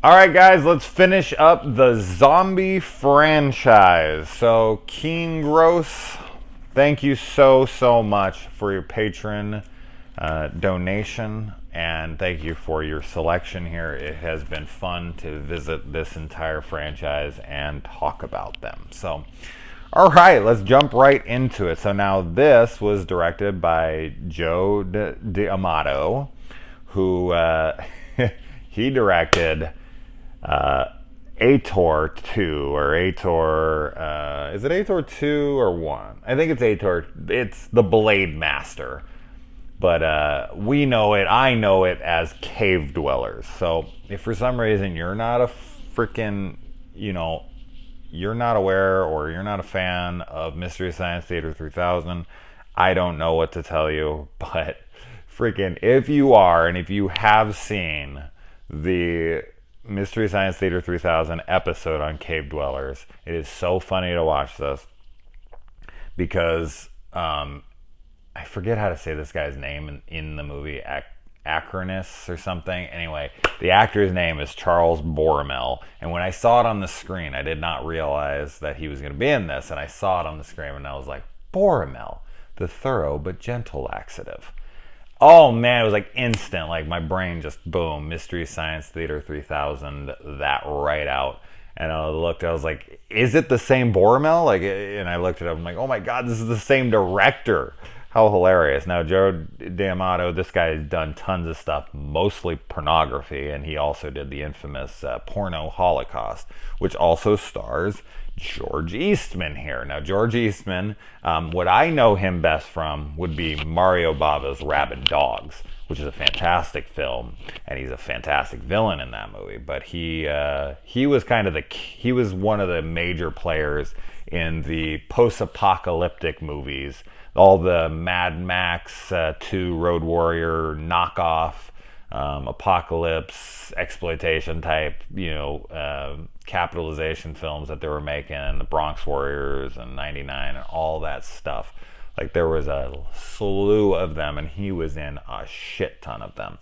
All right, guys, let's finish up the zombie franchise. So, Kean Gross, thank you so much for your patron donation, and thank you for your selection here. It has been fun to visit this entire franchise and talk about them. So, all right, let's jump right into it. So now this was directed by Joe D'Amato, who he directed Ator 2 or Ator, is it Ator 2 or 1? I think it's Ator, it's the Blade Master. But we know it, I know it as Cave Dwellers. So if for some reason you're not a freaking, you're not aware or you're not a fan of Mystery Science Theater 3000, I don't know what to tell you. But freaking, if you are, and if you have seen the Mystery Science Theater 3000 episode on Cave Dwellers, it is so funny to watch this because I forget how to say this guy's name in the movie, Acronis or something. Anyway, the actor's name is Charles Borromel, and when I saw it on the screen, I did not realize that he was going to be in this, and I saw it on the screen and I was like, Borromel, the thorough but gentle laxative. Oh man, it was like instant, like my brain just boom, Mystery Science Theater 3000, that right out. And I looked, I was like, is it the same Borromel? And I looked it up, I'm like, oh my god, this is the same director. How hilarious. Now, Joe D'Amato, this guy has done tons of stuff, mostly pornography, and he also did the infamous Porno Holocaust, which also stars George Eastman here. Now, George Eastman, what I know him best from would be Mario Bava's Rabid Dogs, which is a fantastic film, and he's a fantastic villain in that movie. But he was he was one of the major players in the post-apocalyptic movies, all the Mad Max 2 Road Warrior knockoff, apocalypse exploitation type, capitalization films that they were making, the Bronx Warriors and 99 and all that stuff. Like, there was a slew of them, and he was in a shit ton of them.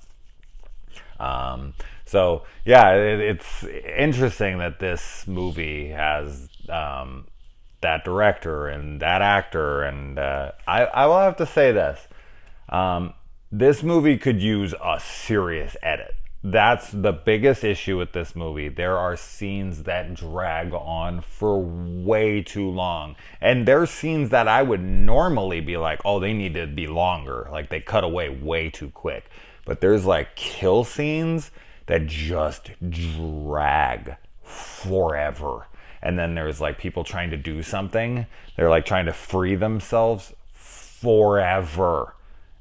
So yeah, it's interesting that this movie has that director and that actor, and I will have to say this. This movie could use a serious edit. That's the biggest issue with this movie. There are scenes that drag on for way too long. And there's scenes that I would normally be like, oh, they need to be longer. Like, they cut away way too quick. But there's like kill scenes that just drag forever. And then there's like people trying to do something. They're like trying to free themselves forever.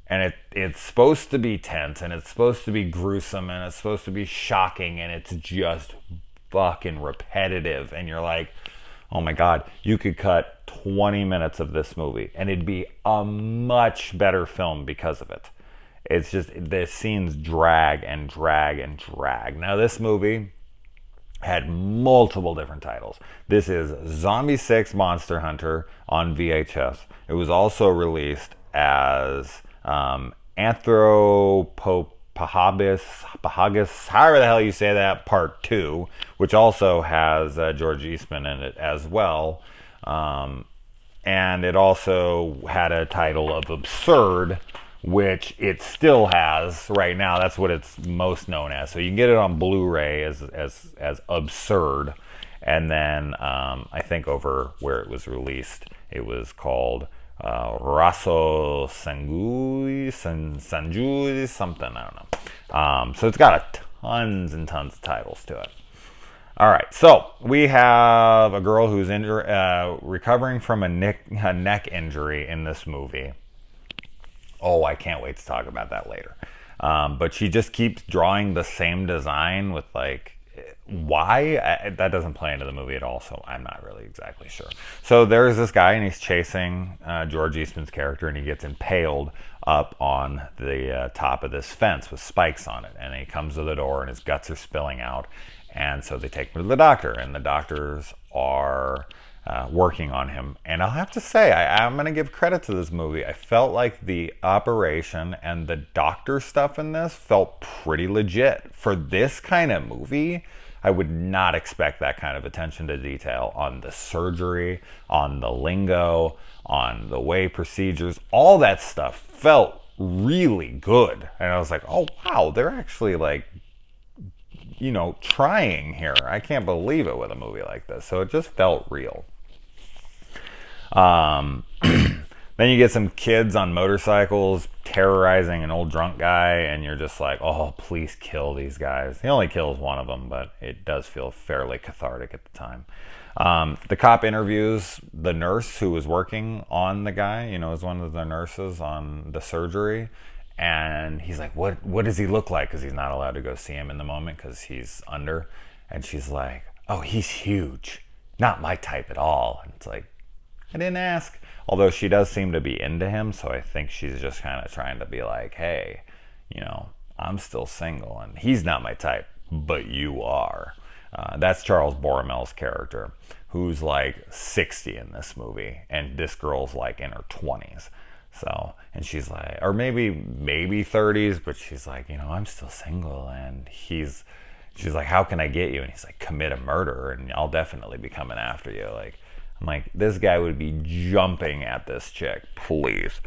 And it's supposed to be tense, and it's supposed to be gruesome, and it's supposed to be shocking, and it's just fucking repetitive. And you're like, oh my god, you could cut 20 minutes of this movie, and it'd be a much better film because of it. It's just, the scenes drag and drag and drag. Now, this movie had multiple different titles. This is Zombie 6 Monster Hunter on VHS. It was also released as Anthropophagus, however the hell you say that, Part 2, which also has George Eastman in it as well. And it also had a title of Absurd, which it still has right now. That's what it's most known as. So you can get it on Blu-ray as Absurd. And then I think over where it was released, it was called Raso Sanjui, something, I don't know. So it's got tons and tons of titles to it. All right, so we have a girl who's recovering from a neck injury in this movie. Oh, I can't wait to talk about that later. But she just keeps drawing the same design with like, why? That doesn't play into the movie at all, so I'm not really exactly sure. So there's this guy, and he's chasing George Eastman's character, and he gets impaled up on the top of this fence with spikes on it. And he comes to the door, and his guts are spilling out. And so they take him to the doctor, and the doctors are working on him. And I'll have to say, I'm going to give credit to this movie. I felt like the operation and the doctor stuff in this felt pretty legit. For this kind of movie, I would not expect that kind of attention to detail on the surgery, on the lingo, on the way procedures. All that stuff felt really good. And I was like, oh, wow, they're actually like, trying here. I can't believe it with a movie like this. So it just felt real. Then you get some kids on motorcycles terrorizing an old drunk guy, and you're just like, oh, please kill these guys. He only kills one of them, but it does feel fairly cathartic at the time. The cop interviews the nurse who was working on the guy, as one of the nurses on the surgery. And he's like, what does he look like? Because he's not allowed to go see him in the moment because he's under. And she's like, oh, he's huge. Not my type at all. And it's like, I didn't ask. Although she does seem to be into him, so I think she's just kind of trying to be like, hey, I'm still single, and he's not my type, but you are. That's Charles Boromel's character, who's like 60 in this movie, and this girl's like in her 20s. So, and she's like, or maybe 30s, but she's like, I'm still single, and she's like, how can I get you? And he's like, commit a murder, and I'll definitely be coming after you. Like, I'm like, this guy would be jumping at this chick, please.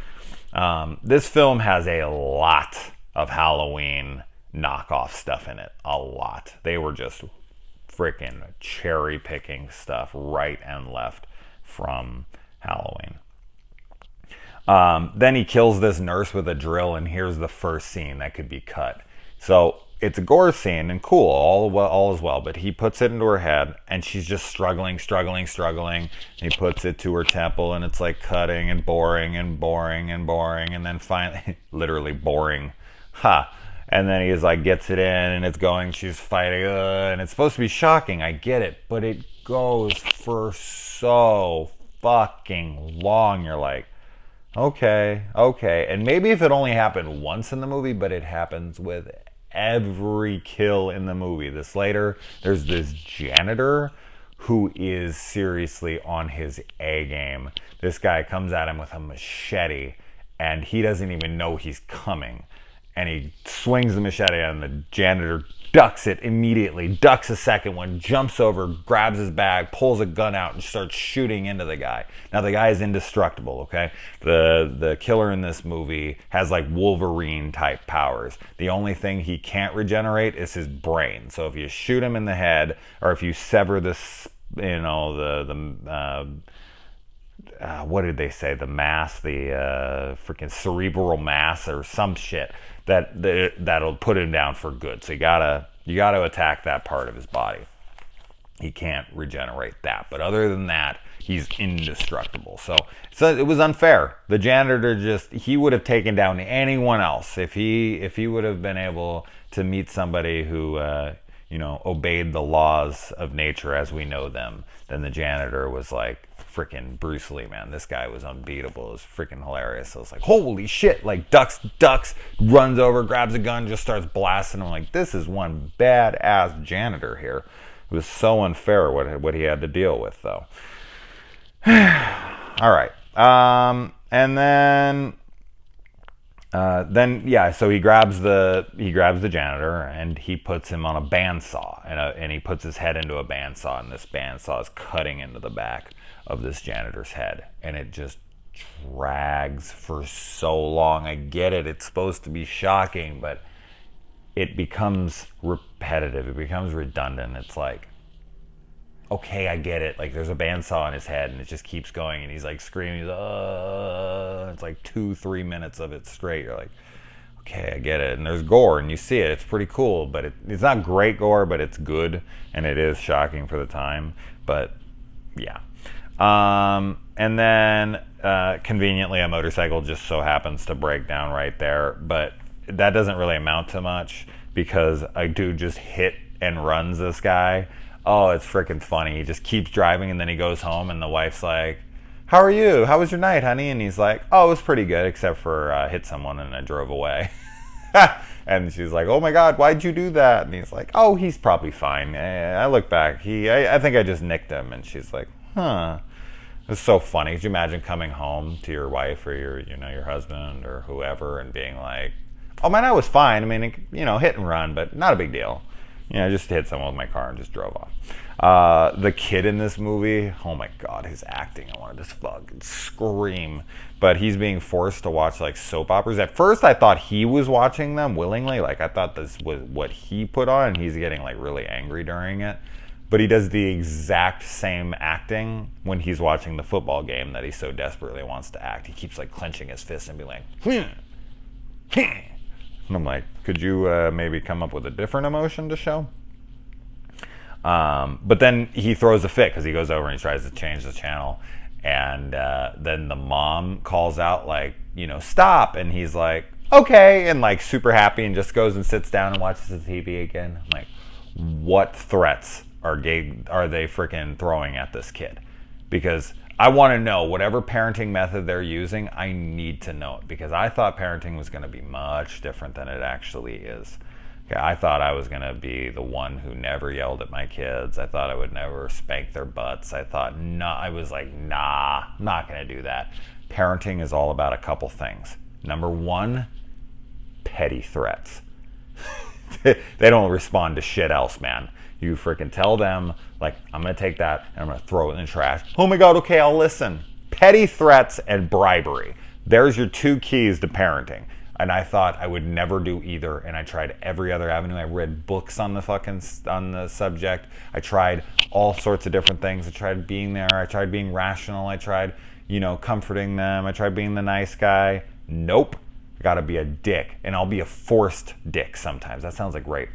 This film has a lot of Halloween knockoff stuff in it. A lot. They were just freaking cherry picking stuff right and left from Halloween. Then he kills this nurse with a drill, and here's the first scene that could be cut. So it's a gore scene, and cool, all is well, but he puts it into her head, and she's just struggling. And he puts it to her temple, and it's like cutting and boring, and then finally, literally boring, and then he's like, gets it in, and it's going, she's fighting, and it's supposed to be shocking, I get it, but it goes for so fucking long. You're like, okay, and maybe if it only happened once in the movie, but it happens with every kill in the movie. There's this janitor who is seriously on his A game. This guy comes at him with a machete, and he doesn't even know he's coming. And he swings the machete at him, and the janitor ducks it immediately, ducks a second one, jumps over, grabs his bag, pulls a gun out, and starts shooting into the guy. Now, the guy is indestructible, okay? The killer in this movie has like Wolverine-type powers. The only thing he can't regenerate is his brain. So if you shoot him in the head, or if you sever this, what did they say? The mass, the freaking cerebral mass or some shit that'll put him down for good. So you gotta attack that part of his body. He can't regenerate that, but other than that, he's indestructible. So it was unfair. The janitor he would have taken down anyone else if he would have been able to meet somebody who obeyed the laws of nature as we know them. Then the janitor was like freaking Bruce Lee, man. This guy was unbeatable. It was freaking hilarious. So it's like, holy shit, like ducks, runs over, grabs a gun, just starts blasting. I'm like, this is one badass janitor here. It was so unfair what he had to deal with, though. All right. And then so he grabs the janitor, and he puts him on a bandsaw, and he puts his head into a bandsaw, and this bandsaw is cutting into the back of this janitor's head, and it just drags for so long. I get it, it's supposed to be shocking, but it becomes repetitive, it becomes redundant. It's like, okay, I get it, like there's a bandsaw on his head and it just keeps going, and he's like screaming, it's like 2-3 minutes of it straight. You're like, okay, I get it. And there's gore, and you see it, it's pretty cool, but it's not great gore, but it's good, and it is shocking for the time. But yeah. And then conveniently a motorcycle just so happens to break down right there, but that doesn't really amount to much because a dude just hit and runs this guy. Oh, it's freaking funny. He just keeps driving, and then he goes home, and the wife's like, how are you? How was your night, honey? And he's like, oh, it was pretty good, except for hit someone and I drove away. And she's like, oh my God, why'd you do that? And he's like, oh, he's probably fine. I look back. I think I just nicked him. And she's like, huh. It's so funny. Could you imagine coming home to your wife or your husband or whoever and being like, "Oh, my night was fine. I mean, hit and run, but not a big deal. Just hit someone with my car and just drove off." The kid in this movie, oh my god, his acting, I wanted to fucking scream. But he's being forced to watch like soap operas. At first, I thought he was watching them willingly. Like I thought this was what he put on, and he's getting like really angry during it. But he does the exact same acting when he's watching the football game that he so desperately wants to act. He keeps like clenching his fists and be like, and I'm like, could you maybe come up with a different emotion to show? But then he throws a fit because he goes over and he tries to change the channel. And then the mom calls out like, stop. And he's like, okay. And like super happy and just goes and sits down and watches the TV again. I'm like, what threats are they freaking throwing at this kid? Because I want to know whatever parenting method they're using. I need to know it because I thought parenting was going to be much different than it actually is. Okay, I thought I was going to be the one who never yelled at my kids. I thought I would never spank their butts. I was like, nah, I'm not going to do that. Parenting is all about a couple things. Number one, petty threats. They don't respond to shit else, man. You freaking tell them, like, I'm going to take that and I'm going to throw it in the trash. Oh my God, okay, I'll listen. Petty threats and bribery. There's your two keys to parenting. And I thought I would never do either. And I tried every other avenue. I read books on the subject. I tried all sorts of different things. I tried being there. I tried being rational. I tried, comforting them. I tried being the nice guy. Nope. I gotta be a dick. And I'll be a forced dick sometimes. That sounds like rape,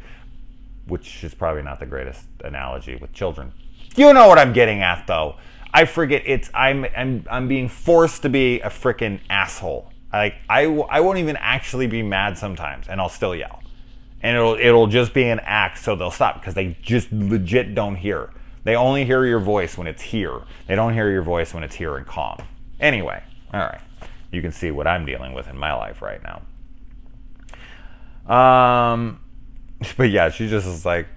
which is probably not the greatest analogy with children. You know what I'm getting at, though. I forget I'm being forced to be a freaking asshole. Like I won't even actually be mad sometimes, and I'll still yell, and it'll just be an act, so they'll stop because they just legit don't hear. They only hear your voice when it's here. They don't hear your voice when it's here and calm. Anyway, all right, you can see what I'm dealing with in my life right now. But yeah, she just is like,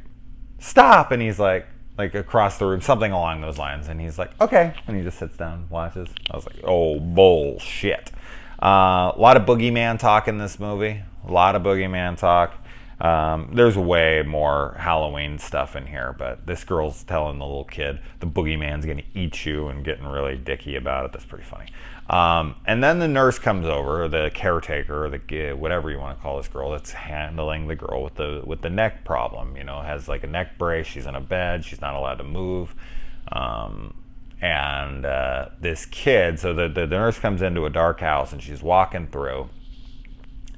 stop, and he's like across the room, something along those lines, and he's like, okay, and he just sits down, watches. I was like, oh bullshit. A lot of boogeyman talk in this movie. A lot of boogeyman talk. There's way more Halloween stuff in here, but this girl's telling the little kid the boogeyman's gonna eat you and getting really dicky about it. That's pretty funny. And then the nurse comes over, the caretaker, whatever you want to call this girl that's handling the girl with the neck problem. Has like a neck brace. She's in a bed. She's not allowed to move. And this kid, so the nurse comes into a dark house and she's walking through.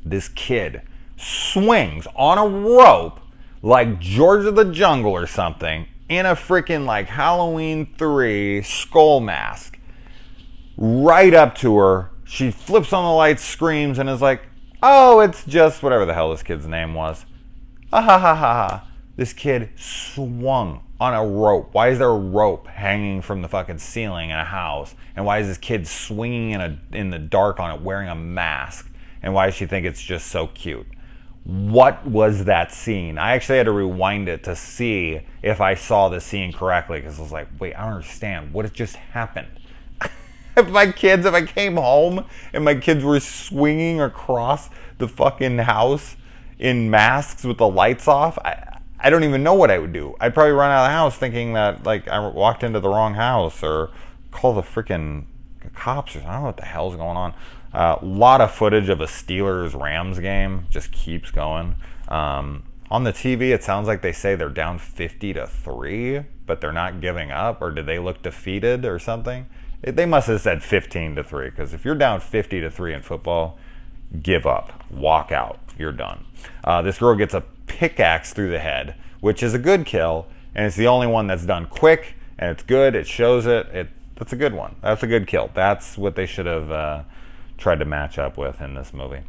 This kid swings on a rope like George of the Jungle or something in a freaking like Halloween 3 skull mask right up to her. She flips on the lights, screams, and is like, oh, it's just whatever the hell this kid's name was. Ah ha ha ha ha. This kid swung on a rope. Why is there a rope hanging from the fucking ceiling in a house? And why is this kid swinging in the dark on it wearing a mask? And why does she think it's just so cute? What was that scene? I actually had to rewind it to see if I saw the scene correctly because I was like, wait, I don't understand. What had just happened? If I came home and my kids were swinging across the fucking house in masks with the lights off, I don't even know what I would do. I'd probably run out of the house thinking that like I walked into the wrong house or call the freaking cops or I don't know what the hell's going on. A lot of footage of a Steelers-Rams game just keeps going. On the TV, it sounds like they say they're down 50-3, but they're not giving up, or did they look defeated or something? They must have said 15-3, because if you're down 50-3 in football, give up, walk out, you're done. This girl gets a pickaxe through the head, which is a good kill, and it's the only one that's done quick, and it's good, it shows it. That's a good one. That's a good kill. That's what they should have tried to match up with in this movie.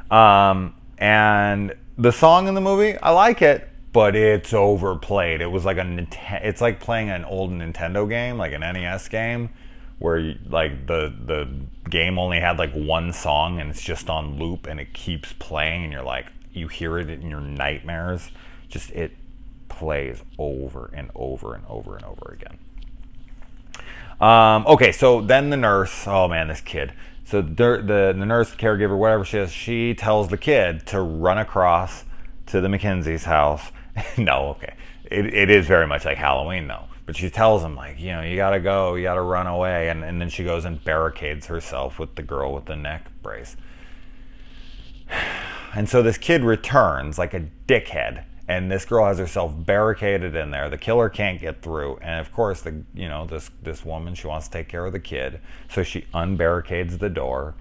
And the song in the movie, I like it, but it's overplayed. It was like it's like playing an old Nintendo game, like an NES game, where the game only had like one song and it's just on loop and it keeps playing and you hear it in your nightmares. Just it plays over and over and over and over again. Okay, so then the nurse, oh man, this kid. So the nurse, caregiver, whatever she is, she tells the kid to run across to the McKenzie's house. No, okay. It is very much like Halloween, though. But she tells him, like, you gotta go, you gotta run away. And then she goes and barricades herself with the girl with the neck brace. And so this kid returns like a dickhead, and this girl has herself barricaded in there. The killer can't get through, and of course, this woman, she wants to take care of the kid, so she unbarricades the door,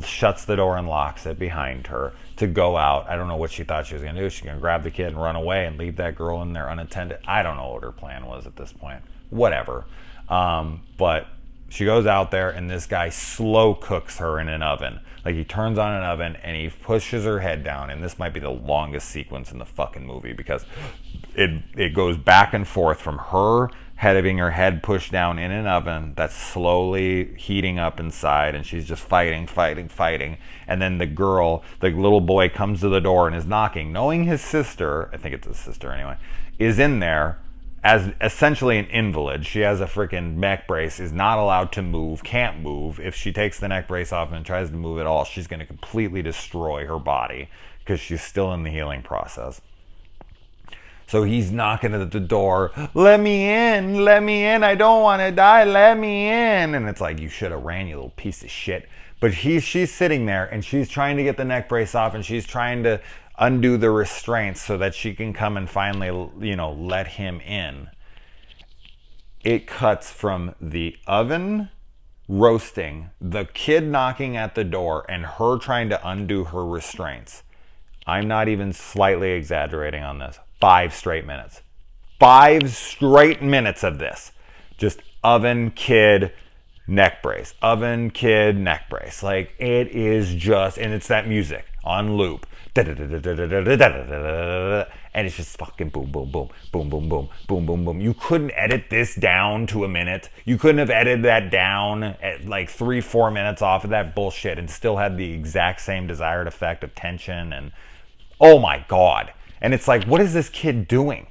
shuts the door and locks it behind her to go out. I don't know what she thought she was gonna do. She's gonna grab the kid and run away and leave that girl in there unattended. I don't know what her plan was at this point. Whatever. But she goes out there, and this guy slow cooks her in an oven. Like, he turns on an oven and he pushes her head down, and this might be the longest sequence in the fucking movie because it goes back and forth from her having her head pushed down in an oven that's slowly heating up inside, and she's just fighting, and then the little boy comes to the door and is knocking, knowing his sister, I think it's his sister anyway, is in there as essentially an invalid. She has a freaking neck brace, is not allowed to move, can't move. If she takes the neck brace off and tries to move at all, she's going to completely destroy her body because she's still in the healing process. So he's knocking at the door, let me in, I don't want to die, let me in. And it's like, you should have ran, you little piece of shit. But she's sitting there, and she's trying to get the neck brace off, and she's trying to undo the restraints so that she can come and finally, let him in. It cuts from the oven roasting, the kid knocking at the door, and her trying to undo her restraints. I'm not even slightly exaggerating on this. 5 straight minutes. 5 straight minutes of this. Just oven, kid, neck brace. Oven, kid, neck brace. Like, it is just, and it's that music on loop. And it's just fucking boom, boom, boom, boom, boom, boom, boom, boom, boom. You couldn't edit this down to a minute. You couldn't have edited that down at like 3-4 minutes off of that bullshit and still had the exact same desired effect of tension. And oh my God. And it's like, what is this kid doing?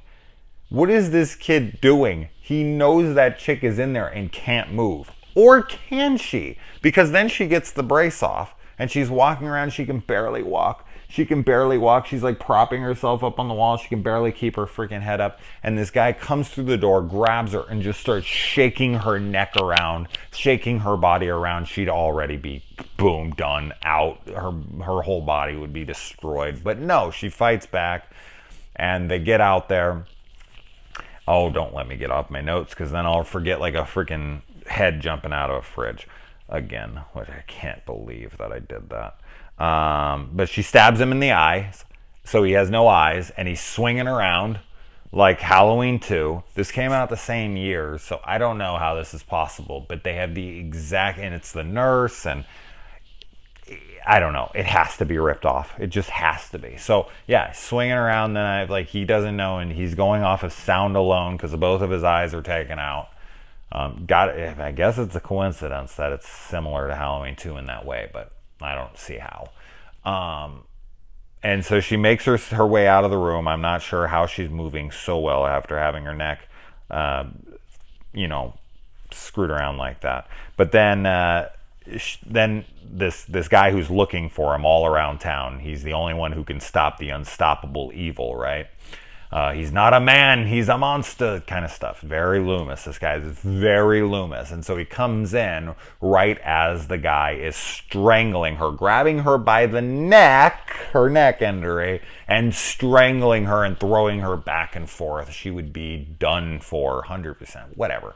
What is this kid doing? He knows that chick is in there and can't move. Or can she? Because then she gets the brace off and she's walking around. She can barely walk. She's like propping herself up on the wall. She can barely keep her freaking head up. And this guy comes through the door, grabs her, and just starts shaking her neck around, shaking her body around. She'd already be, boom, done, out. Her whole body would be destroyed. But no, she fights back, and they get out there. Oh, don't let me get off my notes, because then I'll forget like a freaking head jumping out of a fridge again, which I can't believe that I did that. But she stabs him in the eye, so he has no eyes, and he's swinging around like Halloween 2. This came out the same year, so I don't know how this is possible, but they have the exact, and it's the nurse, and I don't know. It has to be ripped off. It just has to be. So yeah, swinging around, then he doesn't know, and he's going off of sound alone because both of his eyes are taken out. I guess it's a coincidence that it's similar to Halloween 2 in that way, but I don't see how. And so she makes her way out of the room. I'm not sure how she's moving so well after having her neck, screwed around like that. But then this guy who's looking for him all around town, he's the only one who can stop the unstoppable evil, right? He's not a man, he's a monster kind of stuff. Very Loomis. This guy is very Loomis. And so he comes in right as the guy is strangling her, grabbing her by the neck, her neck injury, and strangling her and throwing her back and forth. She would be done for 100%, whatever.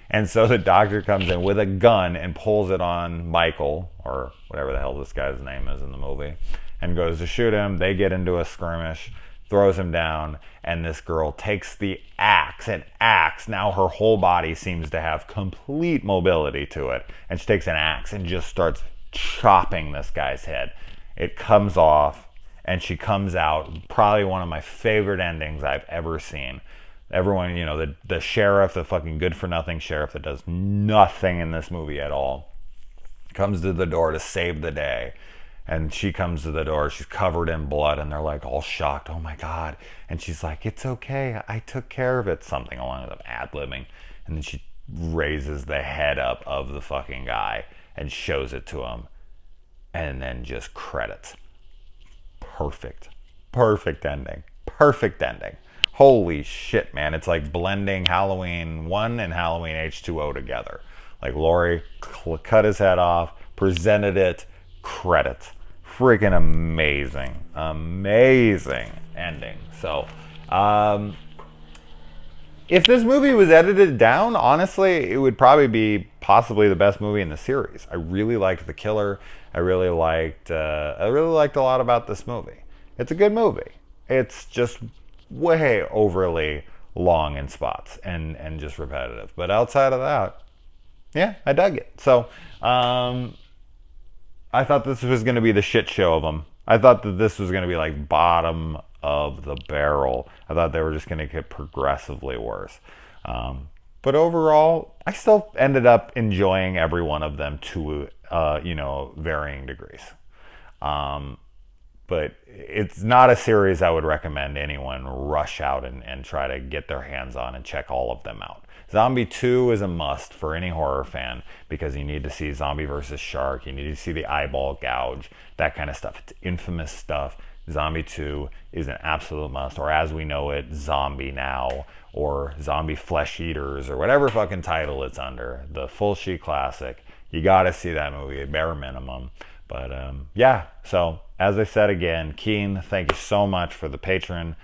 And so the doctor comes in with a gun and pulls it on Michael, or whatever the hell this guy's name is in the movie, and goes to shoot him. They get into a skirmish, throws him down, and this girl takes the axe. Now her whole body seems to have complete mobility to it, and she takes an axe and just starts chopping this guy's head. It comes off, and she comes out. Probably one of my favorite endings I've ever seen. Everyone, the sheriff, the fucking good-for-nothing sheriff that does nothing in this movie at all, comes to the door to save the day. And she comes to the door, she's covered in blood, and they're like all shocked, oh my God. And she's like, it's okay, I took care of it, something along with ad-libbing. And then she raises the head up of the fucking guy and shows it to him, and then just credits. Perfect. Perfect ending. Perfect ending. Holy shit, man. It's like blending Halloween 1 and Halloween H2O together. Like Laurie cut his head off, presented it, credits. Freaking amazing. Amazing ending. So, if this movie was edited down, honestly, it would probably be possibly the best movie in the series. I really liked The Killer. I really liked a lot about this movie. It's a good movie. It's just way overly long in spots and just repetitive. But outside of that, yeah, I dug it. So, I thought this was going to be the shit show of them. I thought that this was going to be like bottom of the barrel. I thought they were just going to get progressively worse. But overall, I still ended up enjoying every one of them to, varying degrees. But it's not a series I would recommend anyone rush out and try to get their hands on and check all of them out. Zombie 2 is a must for any horror fan because you need to see zombie versus shark. You need to see the eyeball gouge, that kind of stuff. It's infamous stuff. Zombie 2 is an absolute must, or as we know it, Zombie Now, or Zombie Flesh Eaters, or whatever fucking title it's under. The full sheet classic. You gotta see that movie, at bare minimum. But yeah, so as I said again, Kean, thank you so much for the Patreon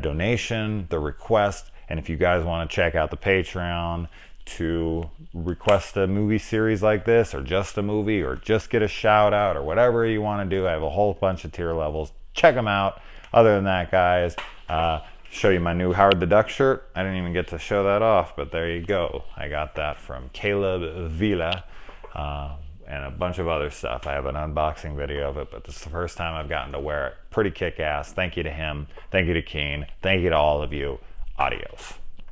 donation, the request. And if you guys want to check out the Patreon to request a movie series like this, or just a movie, or just get a shout out, or whatever you want to do, I have a whole bunch of tier levels. Check them out. Other than that, guys, show you my new Howard the Duck shirt. I didn't even get to show that off, but there you go. I got that from Caleb Vila. And a bunch of other stuff. I have an unboxing video of it, but this is the first time I've gotten to wear it. Pretty kick-ass. Thank you to him. Thank you to Kean. Thank you to all of you. Adios.